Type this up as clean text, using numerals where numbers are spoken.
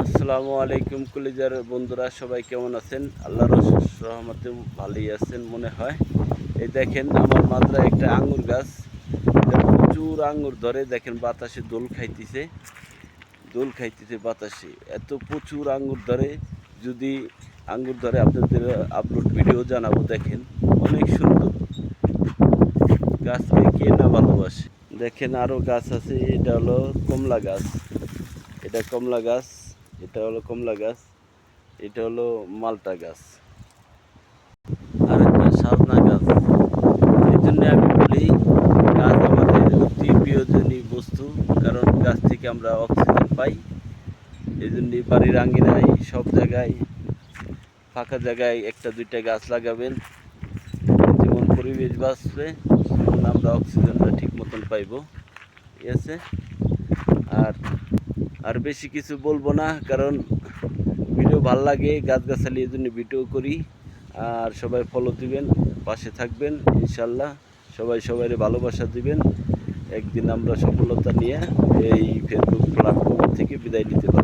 আসসালামু আলাইকুম কলিজার বন্ধুরা, সবাই কেমন আছেন? আল্লাহর রহমতে ভালোই আছেন মনে হয়। এই দেখেন আমার মাদ্রায় একটা আঙ্গুর গাছ, এটা প্রচুর আঙ্গুর ধরে। দেখেন বাতাসে দোল খাইতেছে বাতাসে, এত প্রচুর আঙ্গুর ধরে। যদি আঙ্গুর ধরে আপনাদের আপলোড ভিডিও জানাবো। দেখেন অনেক সুন্দর গাছকে কে না ভালোবাসে। দেখেন আরও গাছ আছে, এটা হলো কমলা গাছ, এটা কমলা গাছ, এটা হলো কমলা গাছ, এটা হলো মালটা গাছ, আর একটা সাজনা গাছ। এই জন্য আমি বলি গাছ আমাদের অতি প্রিয়জনীয় বস্তু, কারণ গাছ থেকে আমরা অক্সিজেন পাই। এই জন্য বাড়ির আঙ্গিনায় সব জায়গায় ফাঁকা জায়গায় একটা দুইটা গাছ লাগাবেন। যেমন পরিবেশ বাঁচবে, তেমন আমরা অক্সিজেনটা ঠিক মতন পাইব। ঠিক আছে? আর আর বেশি কিছু বলবো না, কারণ ভিডিও ভাল লাগে, গাছগাছালি এই জন্য ভিডিও করি। আর সবাই ফলো দিবেন, পাশে থাকবেন ইনশাল্লাহ। সবাই সবাইকে ভালোবাসা দিবেন। একদিন আমরা সফলতা নিয়ে এই ফেসবুক প্ল্যাটফর্ম থেকে বিদায় নিতে পারব।